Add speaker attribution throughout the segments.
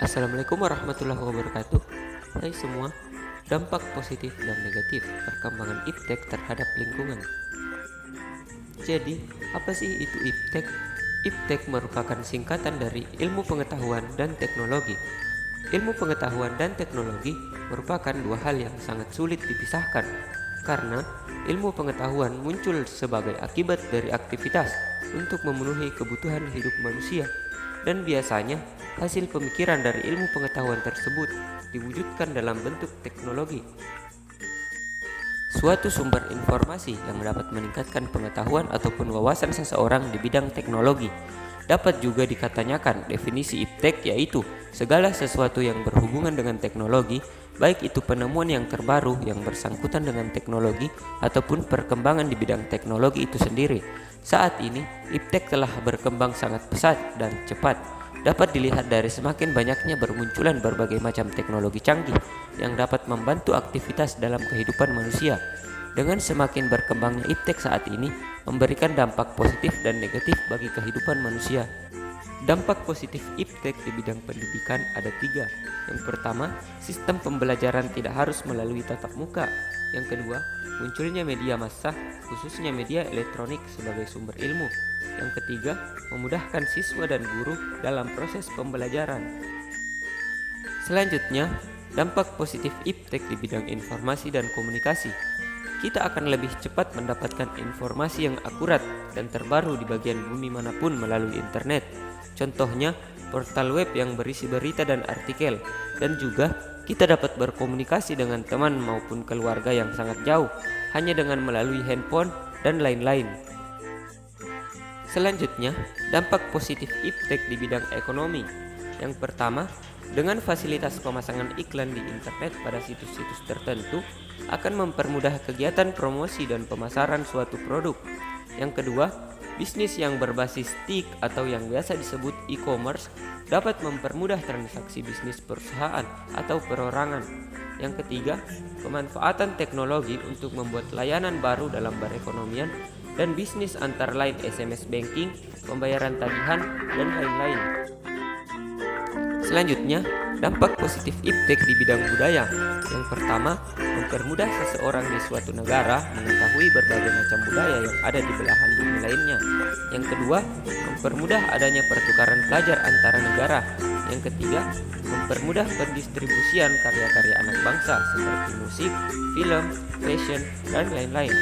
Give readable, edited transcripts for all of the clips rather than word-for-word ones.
Speaker 1: Assalamualaikum warahmatullahi wabarakatuh. Hai semua, dampak positif dan negatif perkembangan iptek terhadap lingkungan. Jadi, apa sih itu iptek? Iptek merupakan singkatan dari ilmu pengetahuan dan teknologi. Ilmu pengetahuan dan teknologi merupakan dua hal yang sangat sulit dipisahkan karena ilmu pengetahuan muncul sebagai akibat dari aktivitas untuk memenuhi kebutuhan hidup manusia, dan biasanya hasil pemikiran dari ilmu pengetahuan tersebut diwujudkan dalam bentuk teknologi. Suatu sumber informasi yang dapat meningkatkan pengetahuan ataupun wawasan seseorang di bidang teknologi. Dapat juga dikatanyakan definisi iptek, yaitu segala sesuatu yang berhubungan dengan teknologi, baik itu penemuan yang terbaru yang bersangkutan dengan teknologi ataupun perkembangan di bidang teknologi itu sendiri. Saat ini, iptek telah berkembang sangat pesat dan cepat. Dapat dilihat dari semakin banyaknya bermunculan berbagai macam teknologi canggih yang dapat membantu aktivitas dalam kehidupan manusia. Dengan semakin berkembangnya iptek saat ini, memberikan dampak positif dan negatif bagi kehidupan manusia. Dampak positif iptek di bidang pendidikan ada tiga. Yang pertama, sistem pembelajaran tidak harus melalui tatap muka. Yang kedua, munculnya media massa, khususnya media elektronik sebagai sumber ilmu. Yang ketiga, memudahkan siswa dan guru dalam proses pembelajaran. Selanjutnya, dampak positif iptek di bidang informasi dan komunikasi. Kita akan lebih cepat mendapatkan informasi yang akurat dan terbaru di bagian bumi manapun melalui internet. Contohnya, portal web yang berisi berita dan artikel, dan juga kita dapat berkomunikasi dengan teman maupun keluarga yang sangat jauh hanya dengan melalui handphone dan lain-lain. Selanjutnya, dampak positif iptek di bidang ekonomi. Yang pertama, dengan fasilitas pemasangan iklan di internet pada situs-situs tertentu akan mempermudah kegiatan promosi dan pemasaran suatu produk. Yang kedua, bisnis yang berbasis TIK atau yang biasa disebut e-commerce dapat mempermudah transaksi bisnis perusahaan atau perorangan. Yang ketiga, pemanfaatan teknologi untuk membuat layanan baru dalam perekonomian dan bisnis antara lain SMS banking, pembayaran tagihan, dan lain-lain. Selanjutnya, dampak positif iptek di bidang budaya. Yang pertama, mempermudah seseorang di suatu negara mengetahui berbagai macam budaya yang ada di belahan bumi lainnya. Yang kedua, mempermudah adanya pertukaran pelajar antara negara. Yang ketiga, mempermudah pendistribusian karya-karya anak bangsa seperti musik, film, fashion, dan lain-lain,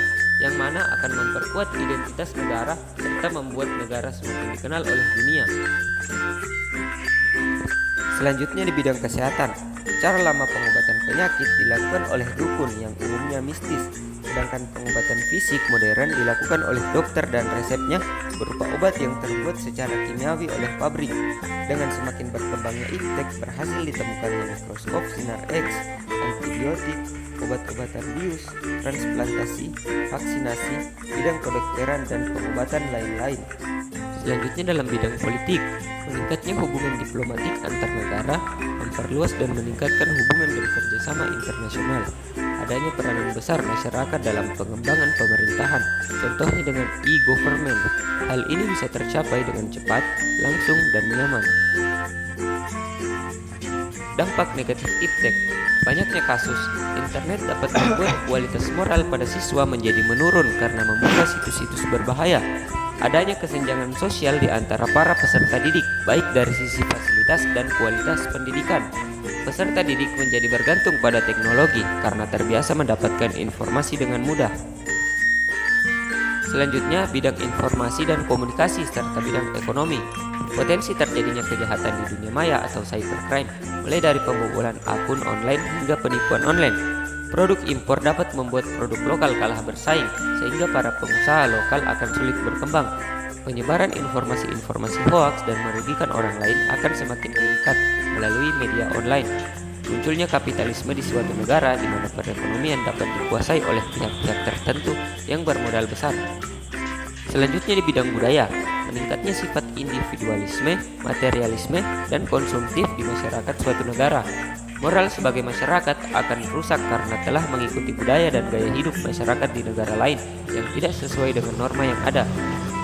Speaker 1: yang mana akan memperkuat identitas negara serta membuat negara semakin dikenal oleh dunia. Selanjutnya di bidang kesehatan, cara lama pengobatan penyakit dilakukan oleh dukun yang umumnya mistis, sedangkan pengobatan fisik modern dilakukan oleh dokter dan resepnya berupa obat yang terbuat secara kimiawi oleh pabrik. Dengan semakin berkembangnya iptek, berhasil ditemukannya mikroskop sinar X, antibiotik, obat-obatan bius, transplantasi, vaksinasi, bidang kedokteran, dan pengobatan lain-lain. Selanjutnya dalam bidang politik, meningkatnya hubungan diplomatik antar negara, memperluas dan meningkatkan hubungan dan kerjasama internasional. Adanya peranan besar masyarakat dalam pengembangan pemerintahan, contohnya dengan e-government. Hal ini bisa tercapai dengan cepat, langsung, dan nyaman. Dampak negatif iptek. Banyaknya kasus, internet dapat membuat kualitas moral pada siswa menjadi menurun karena membuka situs-situs berbahaya. Adanya kesenjangan sosial di antara para peserta didik, baik dari sisi fasilitas dan kualitas pendidikan. Peserta didik menjadi bergantung pada teknologi karena terbiasa mendapatkan informasi dengan mudah. Selanjutnya, bidang informasi dan komunikasi serta bidang ekonomi. Potensi terjadinya kejahatan di dunia maya atau cybercrime, mulai dari pembobolan akun online hingga penipuan online. Produk impor dapat membuat produk lokal kalah bersaing, sehingga para pengusaha lokal akan sulit berkembang. Penyebaran informasi-informasi hoaks dan merugikan orang lain akan semakin meningkat melalui media online. Munculnya kapitalisme di suatu negara di mana perekonomian dapat dikuasai oleh pihak-pihak tertentu yang bermodal besar. Selanjutnya di bidang budaya, meningkatnya sifat individualisme, materialisme, dan konsumtif di masyarakat suatu negara. Moral sebagai masyarakat akan rusak karena telah mengikuti budaya dan gaya hidup masyarakat di negara lain yang tidak sesuai dengan norma yang ada.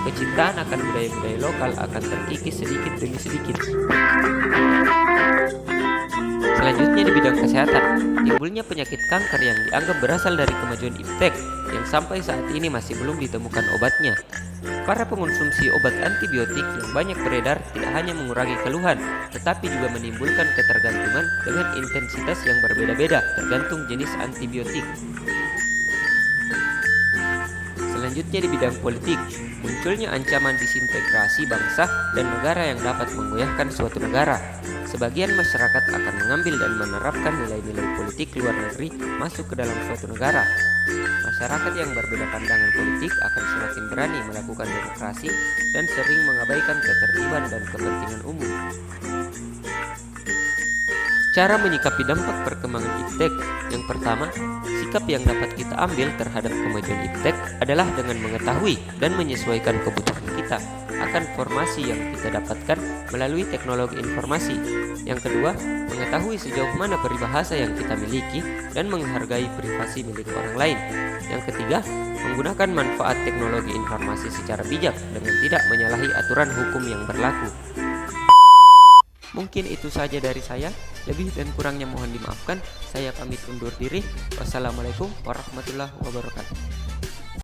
Speaker 1: kecintaan akan budaya-budaya lokal akan terkikis sedikit demi sedikit. Selanjutnya di bidang kesehatan, timbulnya penyakit kanker yang dianggap berasal dari kemajuan iptek yang sampai saat ini masih belum ditemukan obatnya. Para pengonsumsi obat antibiotik yang banyak beredar tidak hanya mengurangi keluhan, tetapi juga menimbulkan ketergantungan dengan intensitas yang berbeda-beda tergantung jenis antibiotik. Selanjutnya di bidang politik, munculnya ancaman disintegrasi bangsa dan negara yang dapat menggoyahkan suatu negara. Sebagian masyarakat akan mengambil dan menerapkan nilai-nilai politik luar negeri masuk ke dalam suatu negara. Masyarakat yang berbeda pandangan politik akan semakin berani melakukan demokrasi dan sering mengabaikan ketertiban dan kepentingan umum. Cara menyikapi dampak perkembangan iptek. Yang pertama, sikap yang dapat kita ambil terhadap kemajuan iptek adalah dengan mengetahui dan menyesuaikan kebutuhan kita akan informasi yang kita dapatkan melalui teknologi informasi. Yang kedua, mengetahui sejauh mana peribahasa yang kita miliki dan menghargai privasi milik orang lain. Yang ketiga, menggunakan manfaat teknologi informasi secara bijak dengan tidak menyalahi aturan hukum yang berlaku. Mungkin itu saja dari saya. Lebih dan kurangnya mohon dimaafkan. Saya pamit undur diri. Wassalamualaikum warahmatullahi wabarakatuh.